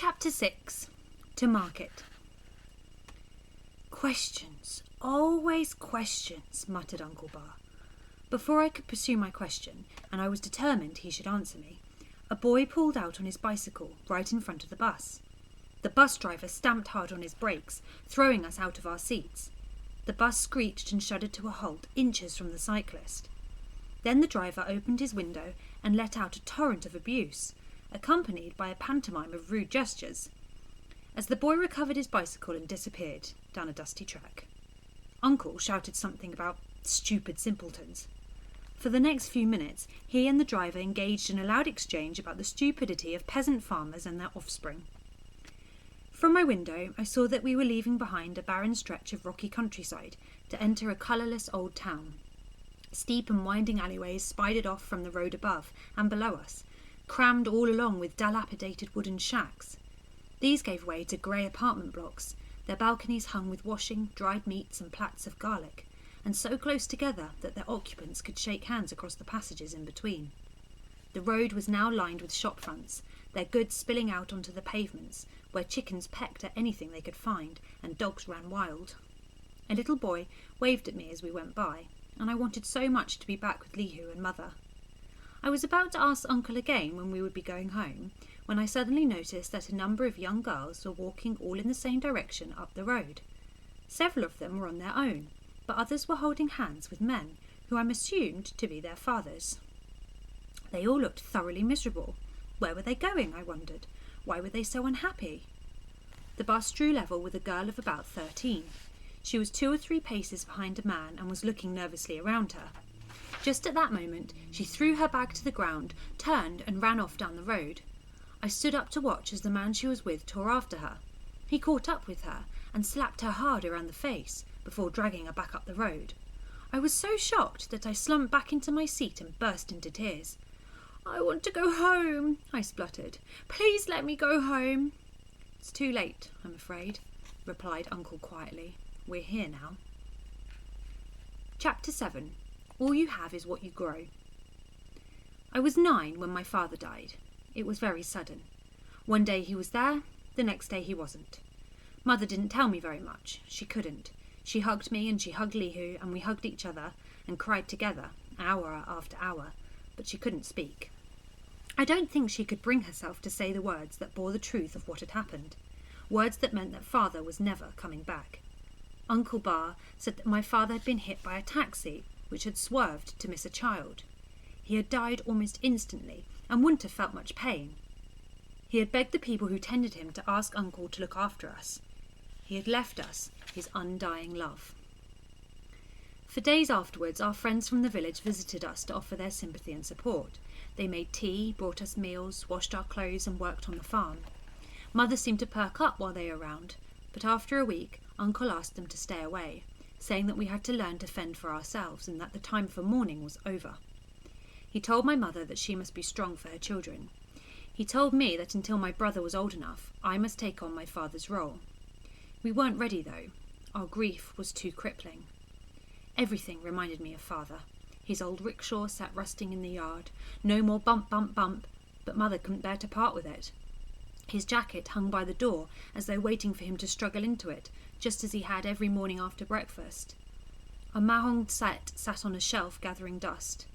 Chapter 6. To Market. Questions, always questions, muttered Uncle Bar. Before I could pursue my question, and I was determined he should answer me, a boy pulled out on his bicycle right in front of the bus. The bus driver stamped hard on his brakes, throwing us out of our seats. The bus screeched and shuddered to a halt inches from the cyclist. Then the driver opened his window and let out a torrent of abuse, accompanied by a pantomime of rude gestures, as the boy recovered his bicycle and disappeared down a dusty track. Uncle shouted something about stupid simpletons. For the next few minutes, he and the driver engaged in a loud exchange about the stupidity of peasant farmers and their offspring. From my window, I saw that we were leaving behind a barren stretch of rocky countryside to enter a colourless old town. Steep and winding alleyways spidered off from the road above and below us, crammed all along with dilapidated wooden shacks. These gave way to grey apartment blocks, their balconies hung with washing, dried meats and plats of garlic, and so close together that their occupants could shake hands across the passages in between. The road was now lined with shop fronts, their goods spilling out onto the pavements, where chickens pecked at anything they could find and dogs ran wild. A little boy waved at me as we went by, and I wanted so much to be back with Lihu and Mother. I was about to ask Uncle again when we would be going home, when I suddenly noticed that a number of young girls were walking all in the same direction up the road. Several of them were on their own, but others were holding hands with men, who I assumed to be their fathers. They all looked thoroughly miserable. Where were they going, I wondered? Why were they so unhappy? The bus drew level with a girl of about 13. She was 2 or 3 paces behind a man and was looking nervously around her. Just at that moment, she threw her bag to the ground, turned and ran off down the road. I stood up to watch as the man she was with tore after her. He caught up with her and slapped her hard around the face before dragging her back up the road. I was so shocked that I slumped back into my seat and burst into tears. "I want to go home," I spluttered. "Please let me go home." "It's too late, I'm afraid," replied Uncle quietly. "We're here now." Chapter 7. All you have is what you grow. I was 9 when my father died. It was very sudden. One day he was there, the next day he wasn't. Mother didn't tell me very much. She couldn't. She hugged me and she hugged Lihu and we hugged each other and cried together, hour after hour, but she couldn't speak. I don't think she could bring herself to say the words that bore the truth of what had happened, words that meant that father was never coming back. Uncle Bar said that my father had been hit by a taxi which had swerved to miss a child. He had died almost instantly and wouldn't have felt much pain. He had begged the people who tended him to ask Uncle to look after us. He had left us his undying love. For days afterwards, our friends from the village visited us to offer their sympathy and support. They made tea, brought us meals, washed our clothes and worked on the farm. Mother seemed to perk up while they were around, but after a week, Uncle asked them to stay away, saying that we had to learn to fend for ourselves and that the time for mourning was over. He told my mother that she must be strong for her children. He told me that until my brother was old enough, I must take on my father's role. We weren't ready, though. Our grief was too crippling. Everything reminded me of father. His old rickshaw sat rusting in the yard. No more bump, bump, bump, but Mother couldn't bear to part with it. His jacket hung by the door as though waiting for him to struggle into it, just as he had every morning after breakfast. A mahogany set sat on a shelf gathering dust.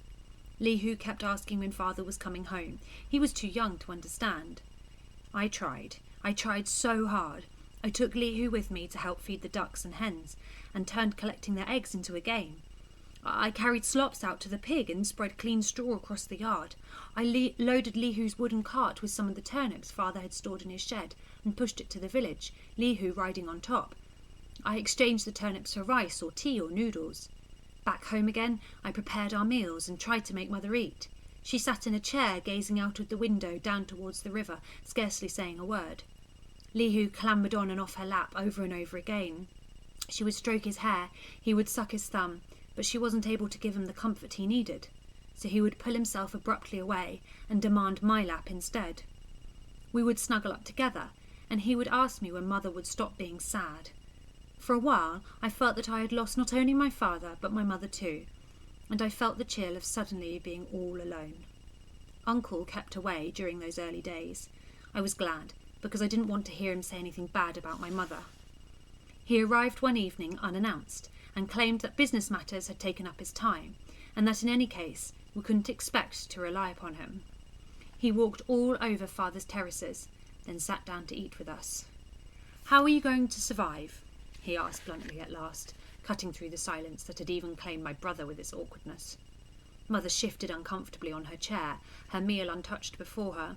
Lihu kept asking when father was coming home. He was too young to understand. I tried so hard. I took Lihu with me to help feed the ducks and hens, and turned collecting their eggs into a game. I carried slops out to the pig and spread clean straw across the yard. I loaded Lihu's wooden cart with some of the turnips father had stored in his shed and pushed it to the village, Lihu riding on top. I exchanged the turnips for rice or tea or noodles. Back home again, I prepared our meals and tried to make Mother eat. She sat in a chair gazing out of the window down towards the river, scarcely saying a word. Lihu clambered on and off her lap over and over again. She would stroke his hair, he would suck his thumb, but she wasn't able to give him the comfort he needed, so he would pull himself abruptly away and demand my lap instead. We would snuggle up together, and he would ask me when Mother would stop being sad. For a while, I felt that I had lost not only my father, but my mother too, and I felt the chill of suddenly being all alone. Uncle kept away during those early days. I was glad, because I didn't want to hear him say anything bad about my mother. He arrived one evening unannounced and claimed that business matters had taken up his time, and that in any case we couldn't expect to rely upon him. He walked all over Father's terraces, then sat down to eat with us. "How are you going to survive?" he asked bluntly at last, cutting through the silence that had even claimed my brother with its awkwardness. Mother shifted uncomfortably on her chair, her meal untouched before her.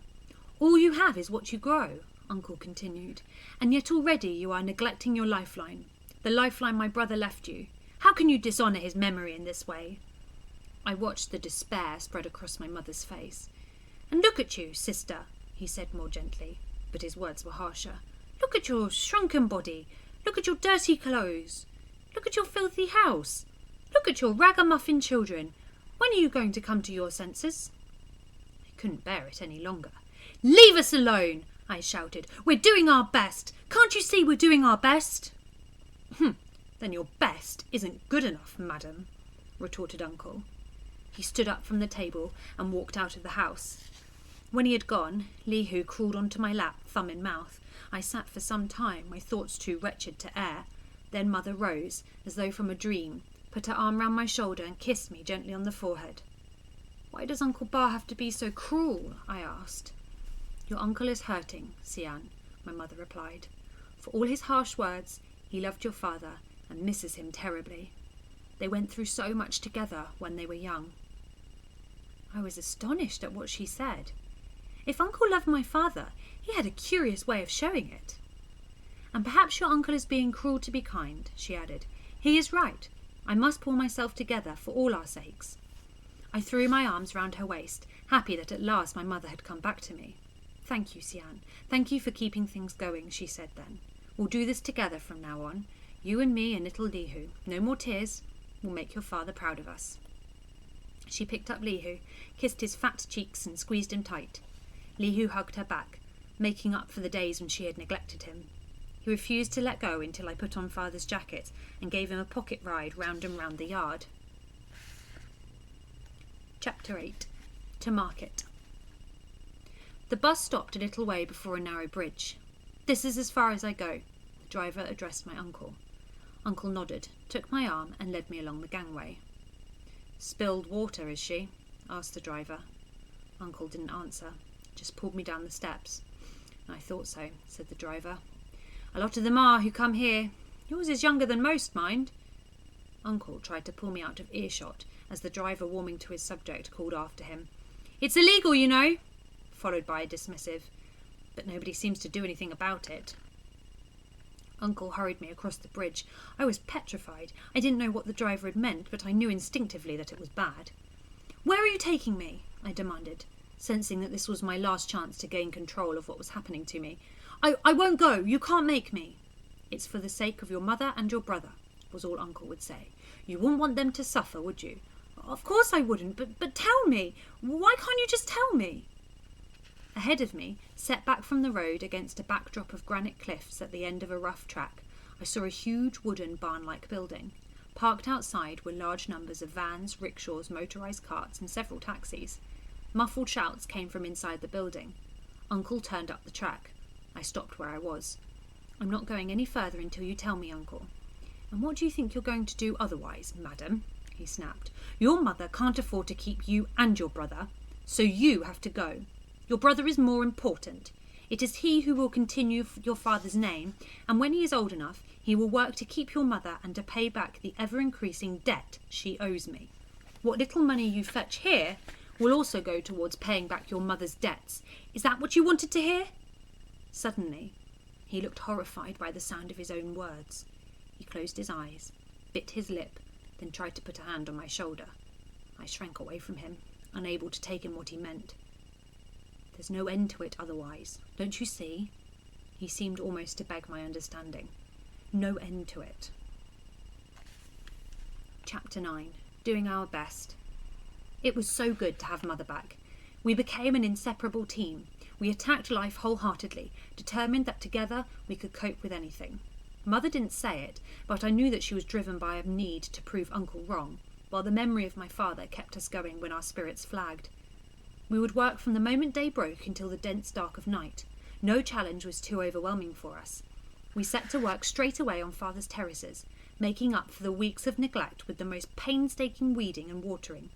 "All you have is what you grow," Uncle continued, "and yet already you are neglecting your lifeline, the lifeline my brother left you. How can you dishonour his memory in this way?" I watched the despair spread across my mother's face. "And look at you, sister," he said more gently, but his words were harsher. "Look at your shrunken body. Look at your dirty clothes. Look at your filthy house. Look at your ragamuffin children. When are you going to come to your senses?" I couldn't bear it any longer. "Leave us alone!" I shouted. "We're doing our best. Can't you see we're doing our best?" "Then your best isn't good enough, madam," retorted Uncle. He stood up from the table and walked out of the house. When he had gone, Lihu crawled onto my lap, thumb in mouth. I sat for some time, my thoughts too wretched to air. Then Mother rose, as though from a dream, put her arm round my shoulder and kissed me gently on the forehead. "Why does Uncle Bar have to be so cruel?" I asked. "Your uncle is hurting, Sian," my mother replied. "For all his harsh words, he loved your father and misses him terribly. They went through so much together when they were young." I was astonished at what she said. If Uncle loved my father, he had a curious way of showing it. "And perhaps your uncle is being cruel to be kind," she added. "He is right. I must pull myself together for all our sakes." I threw my arms round her waist, happy that at last my mother had come back to me. "Thank you, Sian. Thank you for keeping things going," she said then. "We'll do this together from now on. You and me and little Lihu. No more tears. We'll make your father proud of us." She picked up Lihu, kissed his fat cheeks and squeezed him tight. Lihu hugged her back, making up for the days when she had neglected him. He refused to let go until I put on Father's jacket and gave him a pocket ride round and round the yard. Chapter 8. To Market. The bus stopped a little way before a narrow bridge. "This is as far as I go," the driver addressed my uncle. Uncle nodded, took my arm and led me along the gangway. "Spilled water, is she?" asked the driver. Uncle didn't answer, just pulled me down the steps. "I thought so," said the driver. "A lot of them are who come here. Yours is younger than most, mind." Uncle tried to pull me out of earshot as the driver, warming to his subject, called after him, "It's illegal, you know," followed by a dismissive, "But nobody seems to do anything about it." Uncle hurried me across the bridge. I was petrified. I didn't know what the driver had meant, but I knew instinctively that it was bad. "Where are you taking me?" I demanded, sensing that this was my last chance to gain control of what was happening to me. I won't go. You can't make me." "It's for the sake of your mother and your brother," was all Uncle would say. "You wouldn't want them to suffer, would you?" "Of course I wouldn't, but tell me. Why can't you just tell me?" Ahead of me, set back from the road against a backdrop of granite cliffs at the end of a rough track, I saw a huge wooden barn-like building. Parked outside were large numbers of vans, rickshaws, motorised carts and several taxis. Muffled shouts came from inside the building. Uncle turned up the track. I stopped where I was. "I'm not going any further until you tell me, Uncle." "And what do you think you're going to do otherwise, madam?" he snapped. "Your mother can't afford to keep you and your brother, so you have to go. Your brother is more important. It is he who will continue your father's name, and when he is old enough, he will work to keep your mother and to pay back the ever-increasing debt she owes me. What little money you fetch here will also go towards paying back your mother's debts. Is that what you wanted to hear?" Suddenly, he looked horrified by the sound of his own words. He closed his eyes, bit his lip, then tried to put a hand on my shoulder. I shrank away from him, unable to take in what he meant. "There's no end to it otherwise, don't you see?" He seemed almost to beg my understanding. "No end to it." Chapter 9. Doing our best. It was so good to have Mother back. We became an inseparable team. We attacked life wholeheartedly, determined that together we could cope with anything. Mother didn't say it, but I knew that she was driven by a need to prove Uncle wrong, while the memory of my father kept us going when our spirits flagged. We would work from the moment day broke until the dense dark of night. No challenge was too overwhelming for us. We set to work straight away on Father's terraces, making up for the weeks of neglect with the most painstaking weeding and watering.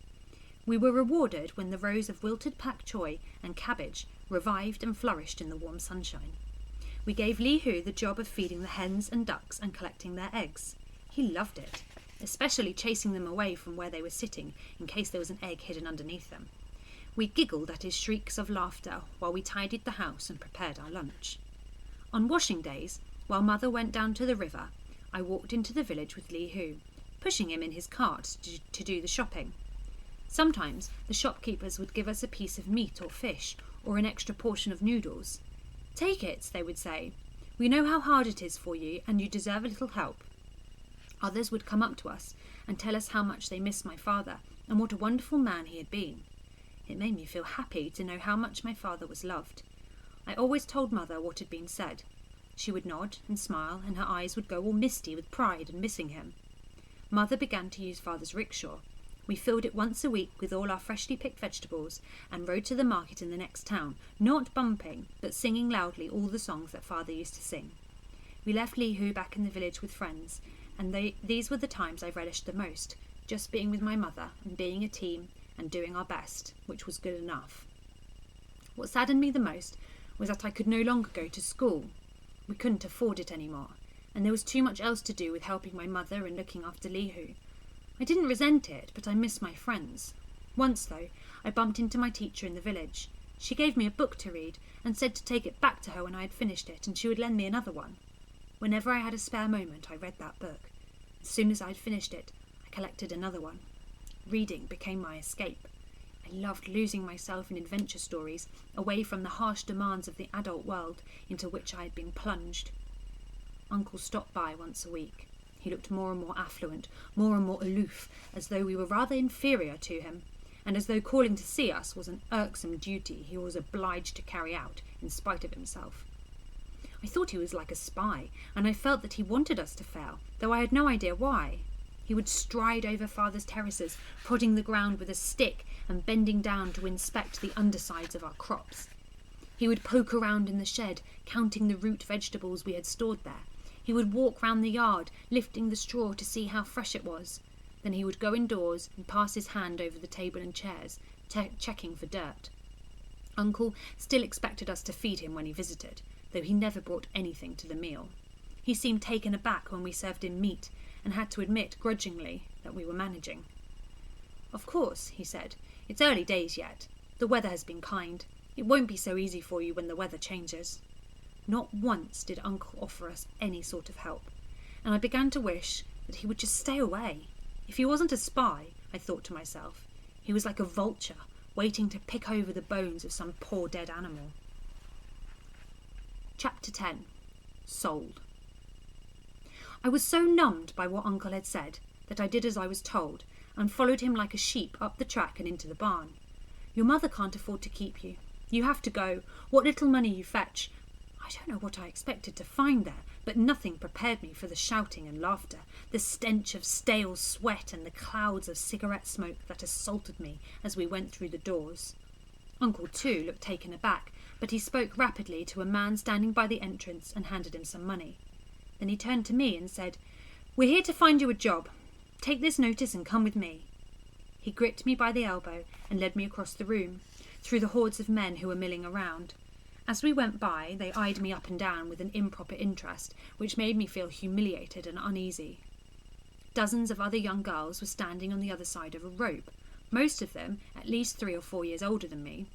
We were rewarded when the rows of wilted pak choy and cabbage revived and flourished in the warm sunshine. We gave Li Hu the job of feeding the hens and ducks and collecting their eggs. He loved it, especially chasing them away from where they were sitting in case there was an egg hidden underneath them. We giggled at his shrieks of laughter while we tidied the house and prepared our lunch. On washing days, while Mother went down to the river, I walked into the village with Li Hu, pushing him in his cart to do the shopping. Sometimes the shopkeepers would give us a piece of meat or fish or an extra portion of noodles. "Take it," they would say. "We know how hard it is for you and you deserve a little help." Others would come up to us and tell us how much they missed my father and what a wonderful man he had been. It made me feel happy to know how much my father was loved. I always told Mother what had been said. She would nod and smile, and her eyes would go all misty with pride and missing him. Mother began to use Father's rickshaw. We filled it once a week with all our freshly picked vegetables and rode to the market in the next town, not bumping, but singing loudly all the songs that Father used to sing. We left Li Hu back in the village with friends, and these were the times I relished the most, just being with my mother and being a team and doing our best, which was good enough. What saddened me the most was that I could no longer go to school. We couldn't afford it anymore, and there was too much else to do with helping my mother and looking after Li Hu. I didn't resent it, but I missed my friends. Once, though, I bumped into my teacher in the village. She gave me a book to read and said to take it back to her when I had finished it, and she would lend me another one. Whenever I had a spare moment, I read that book. As soon as I had finished it, I collected another one. Reading became my escape. I loved losing myself in adventure stories, away from the harsh demands of the adult world into which I had been plunged. Uncle stopped by once a week. He looked more and more affluent, more and more aloof, as though we were rather inferior to him, and as though calling to see us was an irksome duty he was obliged to carry out in spite of himself. I thought he was like a spy, and I felt that he wanted us to fail, though I had no idea why. He would stride over Father's terraces, prodding the ground with a stick and bending down to inspect the undersides of our crops. He would poke around in the shed, counting the root vegetables we had stored there. He would walk round the yard, lifting the straw to see how fresh it was. Then he would go indoors and pass his hand over the table and chairs, checking for dirt. Uncle still expected us to feed him when he visited, though he never brought anything to the meal. He seemed taken aback when we served him meat, and had to admit grudgingly that we were managing. "Of course," he said, "it's early days yet. The weather has been kind. It won't be so easy for you when the weather changes." Not once did Uncle offer us any sort of help, and I began to wish that he would just stay away. If he wasn't a spy, I thought to myself, he was like a vulture waiting to pick over the bones of some poor dead animal. Chapter 10. Sold. I was so numbed by what Uncle had said that I did as I was told and followed him like a sheep up the track and into the barn. "Your mother can't afford to keep you. You have to go. What little money you fetch." I don't know what I expected to find there, but nothing prepared me for the shouting and laughter, the stench of stale sweat and the clouds of cigarette smoke that assaulted me as we went through the doors. Uncle, too, looked taken aback, but he spoke rapidly to a man standing by the entrance and handed him some money. Then he turned to me and said, "We're here to find you a job. Take this notice and come with me." He gripped me by the elbow and led me across the room, through the hordes of men who were milling around. As we went by, they eyed me up and down with an improper interest, which made me feel humiliated and uneasy. Dozens of other young girls were standing on the other side of a rope, most of them at least 3 or 4 years older than me.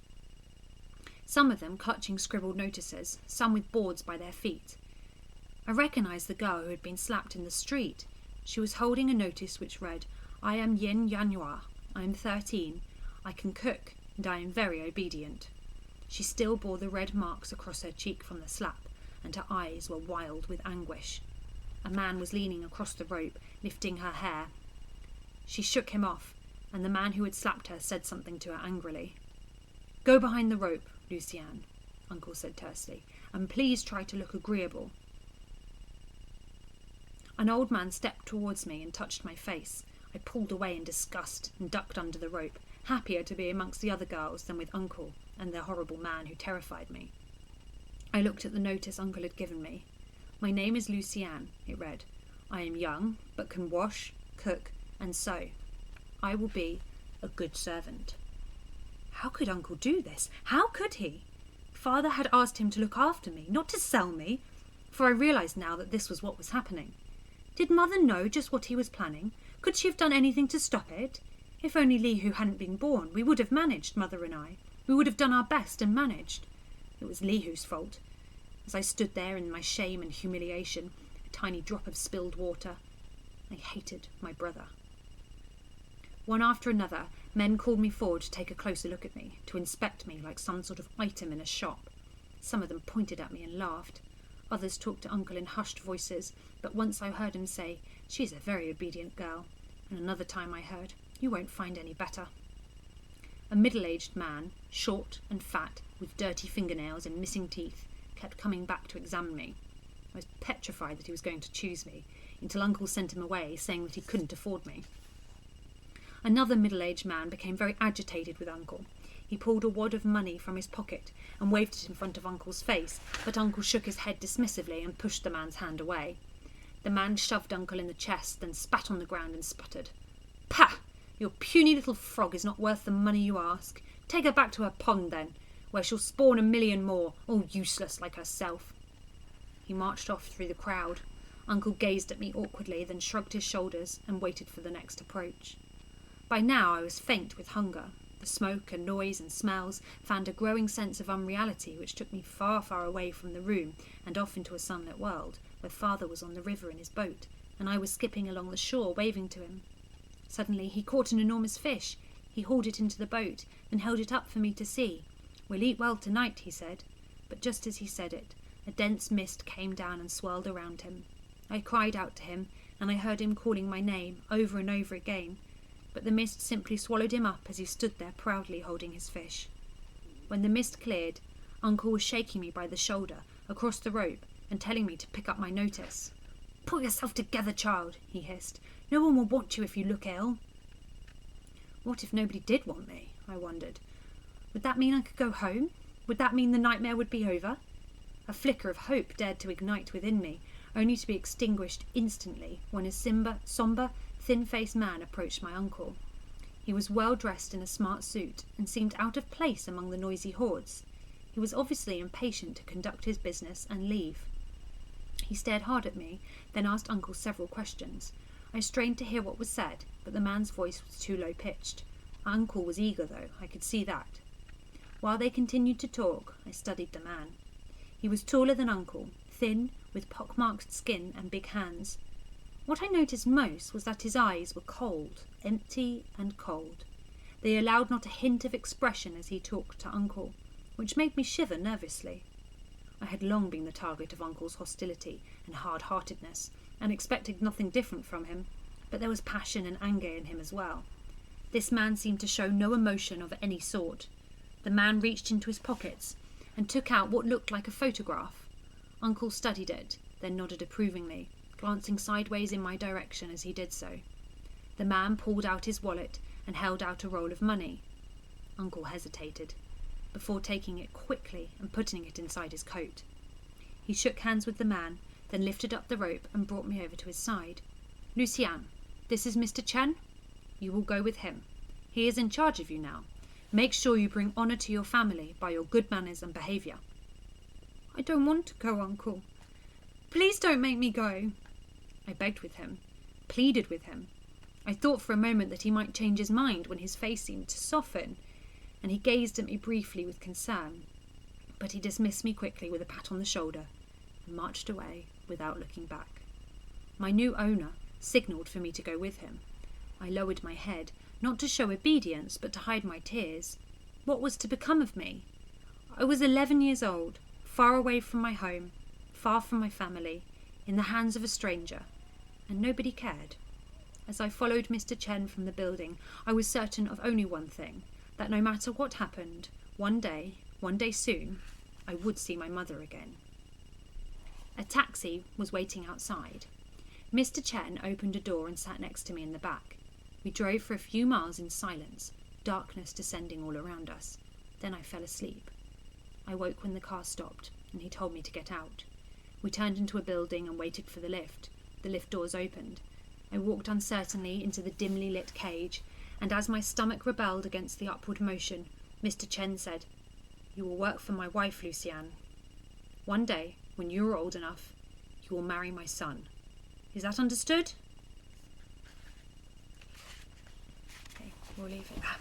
Some of them clutching scribbled notices, some with boards by their feet. I recognised the girl who had been slapped in the street. She was holding a notice which read, "I am Yin Yanhua. I am 13. I can cook, and I am very obedient." She still bore the red marks across her cheek from the slap, and her eyes were wild with anguish. A man was leaning across the rope, lifting her hair. She shook him off, and the man who had slapped her said something to her angrily. "Go behind the rope, Lucienne," Uncle said tersely, "and please try to look agreeable." An old man stepped towards me and touched my face. I pulled away in disgust and ducked under the rope, happier to be amongst the other girls than with Uncle and the horrible man who terrified me. I looked at the notice Uncle had given me. "My name is Lucienne," it read. "I am young, but can wash, cook, and sew. I will be a good servant." How could Uncle do this? How could he? Father had asked him to look after me, not to sell me, for I realised now that this was what was happening. Did Mother know just what he was planning? Could she have done anything to stop it? If only Lihu hadn't been born, we would have managed, Mother and I. We would have done our best and managed. It was Lihu's fault. As I stood there in my shame and humiliation, a tiny drop of spilled water, I hated my brother. One after another, men called me forward to take a closer look at me, to inspect me like some sort of item in a shop. Some of them pointed at me and laughed. Others talked to Uncle in hushed voices, but once I heard him say, "She's a very obedient girl," and another time I heard, "You won't find any better." A middle-aged man, short and fat, with dirty fingernails and missing teeth, kept coming back to examine me. I was petrified that he was going to choose me, until Uncle sent him away, saying that he couldn't afford me. Another middle-aged man became very agitated with Uncle. He pulled a wad of money from his pocket and waved it in front of Uncle's face, but Uncle shook his head dismissively and pushed the man's hand away. The man shoved Uncle in the chest, then spat on the ground and sputtered. "Pah! Your puny little frog is not worth the money you ask. Take her back to her pond, then, where she'll spawn 1,000,000 more, all useless like herself." He marched off through the crowd. Uncle gazed at me awkwardly, then shrugged his shoulders and waited for the next approach. By now I was faint with hunger. The smoke and noise and smells found a growing sense of unreality which took me far, far away from the room and off into a sunlit world, where Father was on the river in his boat, and I was skipping along the shore waving to him. Suddenly he caught an enormous fish. He hauled it into the boat, then held it up for me to see. "We'll eat well tonight," he said. But just as he said it, a dense mist came down and swirled around him. I cried out to him, and I heard him calling my name over and over again, but the mist simply swallowed him up as he stood there proudly holding his fish. When the mist cleared, Uncle was shaking me by the shoulder across the rope and telling me to pick up my notice. "Pull yourself together, child," he hissed. "No one will want you if you look ill." What if nobody did want me? I wondered. Would that mean I could go home? Would that mean the nightmare would be over? A flicker of hope dared to ignite within me, only to be extinguished instantly when a sombre, thin-faced man approached my uncle. He was well dressed in a smart suit and seemed out of place among the noisy hordes. He was obviously impatient to conduct his business and leave. He stared hard at me, then asked Uncle several questions. I strained to hear what was said, but the man's voice was too low-pitched. Uncle was eager, though, I could see that. While they continued to talk, I studied the man. He was taller than Uncle, thin, with pock-marked skin and big hands. What I noticed most was that his eyes were cold, empty and cold. They allowed not a hint of expression as he talked to Uncle, which made me shiver nervously. I had long been the target of Uncle's hostility and hard-heartedness, and expected nothing different from him, but there was passion and anger in him as well. This man seemed to show no emotion of any sort. The man reached into his pockets and took out what looked like a photograph. Uncle studied it, then nodded approvingly, glancing sideways in my direction as he did so. The man pulled out his wallet and held out a roll of money. Uncle hesitated, before taking it quickly and putting it inside his coat. He shook hands with the man, then lifted up the rope and brought me over to his side. "Lucienne, this is Mr. Chen. You will go with him. He is in charge of you now. Make sure you bring honour to your family by your good manners and behaviour." "I don't want to go, Uncle. Please don't make me go." I begged with him, pleaded with him. I thought for a moment that he might change his mind when his face seemed to soften, and he gazed at me briefly with concern. But he dismissed me quickly with a pat on the shoulder and marched away without looking back. My new owner signalled for me to go with him. I lowered my head, not to show obedience, but to hide my tears. What was to become of me? I was 11 years old, far away from my home, far from my family, in the hands of a stranger, and nobody cared. As I followed Mr. Chen from the building, I was certain of only one thing, that no matter what happened, one day soon, I would see my mother again. A taxi was waiting outside. Mr. Chen opened a door and sat next to me in the back. We drove for a few miles in silence, darkness descending all around us. Then I fell asleep. I woke when the car stopped. and he told me to get out. We turned into a building and waited for the lift. The lift doors opened. I walked uncertainly into the dimly lit cage, and as my stomach rebelled against the upward motion, Mr. Chen said, "You will work for my wife, Luciane. One day, when you are old enough, you will marry my son. Is that understood?" Okay, we'll leave it there.